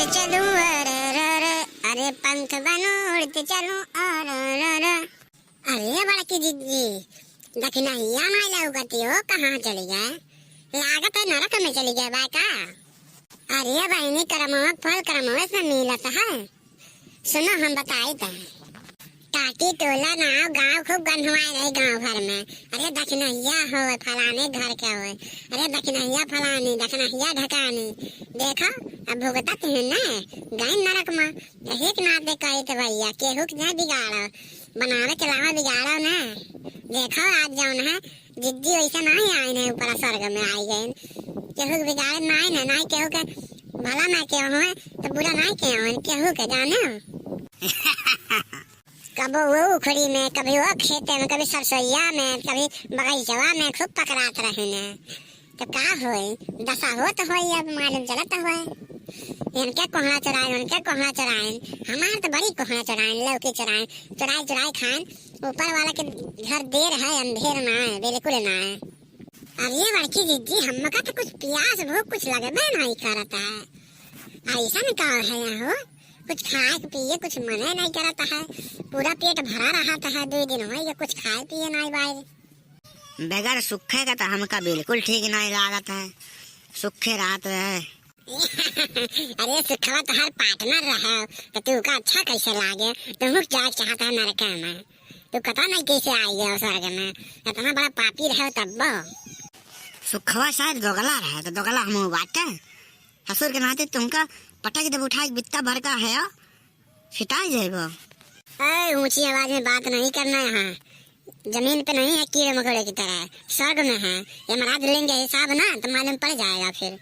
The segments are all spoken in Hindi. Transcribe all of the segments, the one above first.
उड़ते चलूं अरे पंख बनो उड़ते चलूं अरे बड़की दीदी दखनहिया ना लौकती हो, कहाँ चली गए? लागत है नरक में चली गए बा का? अरे बहनी करमवा फल करमवा से मिलत है। सुनो हम बताई थे टाटी टोला नाव गांव खूब गंधवाए रहे गांव भर में। अरे दखनहिया हो फलाने घर के हो, अरे दखनहिया फलानी दखनहिया ढकानी देखो अब भुगतत है ना गए नरक में। एक नाते कही थे भैया केहू के नहीं बिगाड़ो, बनावे चलावा बिगाड़ो ना। देखो आज जौन है जिद्दी वैसा नहीं आए ना ऊपर स्वर्ग में आई गए, केहू के बिगाड़े नहीं ना नहीं केहू के भला ना केहू है तो बुरा नहीं केहू के जाने कभी वो उखड़ी में कभी वो खेत में कभी सरसोईया में कभी बगीचवा में खूब पकड़ात रहे ने तो का होई दशा हो तो होई अब मालूम चलत होई। इनके कोहड़ा चराए उनके कोहड़ा चराए, हमारे तो बड़ी कोहड़ा चराए लौकी चराए चुराई चुराई खाए। ऊपर वाला के घर देर है अंधेर ना है बिल्कुल ना है। अरे बड़की दीदी हमका तो कुछ प्यास भूख कुछ लगे नहीं करता है, ऐसा न का है यहाँ कुछ खाए पिए कुछ मने नहीं करता है, पूरा पेट भरा रहता है। 2 दिन हो कुछ खाए पिए नहीं बाहर बगैर सूखे का तो हमका बिल्कुल ठीक नहीं लागत है, सूखे रात है अरे सुखवा तो हर पार्टनर रहा तो तू का अच्छा कैसे लागे? तुम क्या चाहता है नरक में? तू पता नहीं कैसे आई गया स्वर्ग में, इतना बड़ा पापी रहे तब सुखवा शायद दोगला रहा तो दोगला हम बाटे ससुर के नाते तुमका पटक जब उठाई बित्ता भर का है फिटाई जाएगा। ऊंची आवाज में बात नहीं करना यहाँ, जमीन पे नहीं है कीड़े मकोड़े की तरह, स्वर्ग में है। ये महाराज लेंगे हिसाब ना तो मालूम पड़ जाएगा फिर।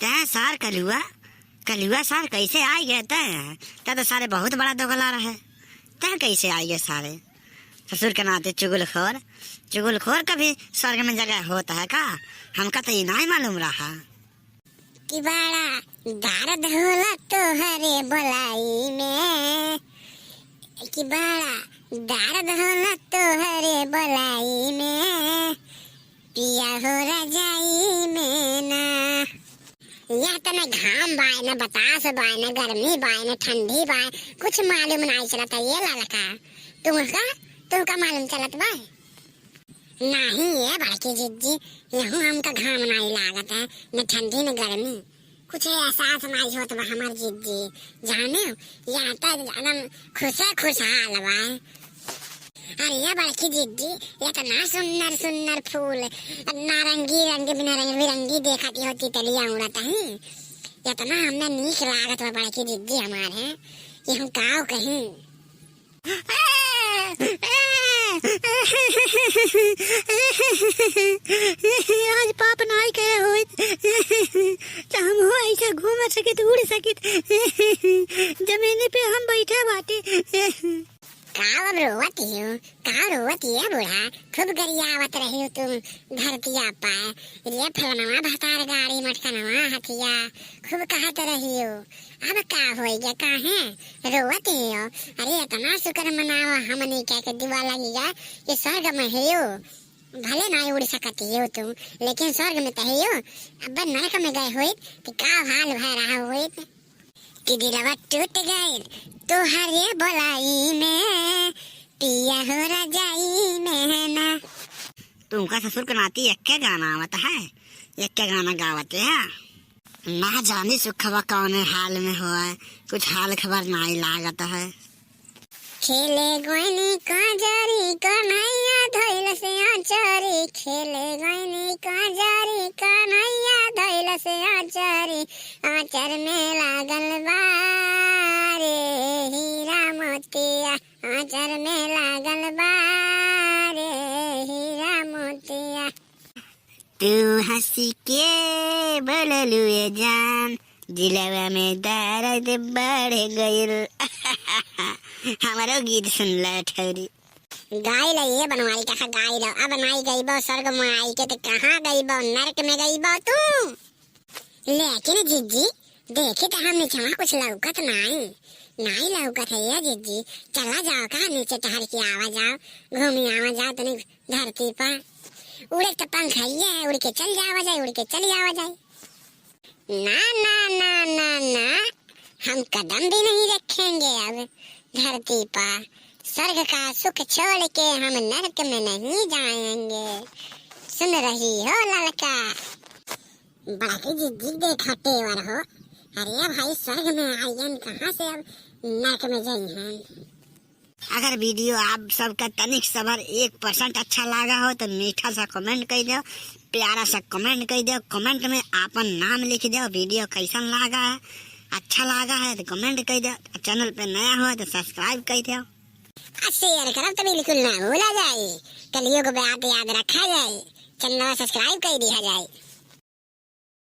तै सार कलुआ सार कैसे आई गए? तै तो सारे बहुत बड़ा दोगला रहे, तै कैसे आई गए सारे? ससुर के नाते चुगलखोर का भी स्वर्ग में जगह होता है का? हमका तो ये नहीं मालूम रहा कि बड़ा दर्द होला तोहरे बोलाई में, कि बड़ा दर्द होला तोहरे बोलाई में, पिया हो रजाई में ना। यह तो न घाम बाय न बतास बाय न गर्मी बाय न ठंडी बाय कुछ मालूम नहीं चलता। ये लड़का तुमका मालूम चलत बाय नहीं? ये बड़की जिद्दी यहूँ हमका घाम नहीं लागत है न ठंडी न गर्मी, कुछ एहसास नहीं होता बा हमार जिद्दी जाने यहाँ तक एकदम खुशहाल बा। अरे ये बड़की जिद्दी ये तो ना सुंदर सुंदर फूल नारंगी रंग बिरंगी देखती होती तलिया उड़ता है, ये तो ना हमने नीक लागत बा बड़की जिद्दी हमारे। ये हम काव कहीं आज पाप नहीं करे हो तो हम हो ऐसा घूम सके उड़ सके जमीन पे हम बैठे बाटे। काव रोवती है बूढ़ा खूब गरियावत रही हो तुम धरतिया पाए रे फलनवा भतार गाड़ी मटकनवा हथिया खूब कहत रही हो। अब का हो गया काहे रोवती हो? अरे इतना शुक्र मनाओ हमने क्या के दुआ लगी जा ये स्वर्ग में है यो, भले नहीं उड़ सकती हो तुम लेकिन स्वर्ग में तो है यो। अब नरक में गए हुए तो का हाल भय रहा हुए कि दिलवा टूट गए तो हरे बोलाई में, पिया हो रजाई में ना। तुमका ससुर के नाती एक गाना आवत है, एक गाना गावत है ना जानी सुखवा कौन हाल में हुआ है, कुछ हाल खबर नहीं लागत है। खेले गोइनी काजरी कन्हैया धइल से आचारी, खेले गोइनी काजरी कन्हैया धइल से आचारी, आचर में लागल बारे हीरा मोतिया, आचर में लागल बारे हीरा मोतिया। तू हंसी के बोललू ये जान दिलवा में दर्द बढ़ गइल हमारो गीत सुन ल ठौरी गाय ये बनवाई कहा गाय लो अब नहीं गई बो स्वर्ग में आई के तो कहाँ गई बो नरक में गई बो तू। लेकिन जिज्जी देखे तो हमने जहाँ कुछ लौकत नहीं लौकत है ये जिज्जी, चला जाओ कहा नीचे टहर के आवा जाओ घूमी आवा जाओ तनी धरती पर उड़े तो पंख है उड़ के चल जावा जाए उड़ के चल जावा जाए। ना ना ना ना ना हम कदम भी नहीं रखेंगे अब धरती पर। स्वर्ग का सुख छोड़ के हम नरक में नहीं जाएंगे। सुन रही हो लड़का? बड़ा जिद्दी देखा तेवर हो। अरे भाई स्वर्ग में आइयन कहाँ से अब नरक में जाइयन। अगर वीडियो आप सबका तनिक सबर 1% अच्छा लगा हो तो मीठा सा कमेंट कर दो, प्यारा सा कमेंट कर दो। कमेंट में आपन नाम लिख दो। वीडियो कैसन लगा है, अच्छा लगा है तो कमेंट कर दो। चैनल पे नया हो तो सब्सक्राइब कर दो। शेयर करब तो बिल्कुल ना भूला जाए। कलियुग बात याद रखा जाए। चैनल सब्सक्राइब कर दिया जाए।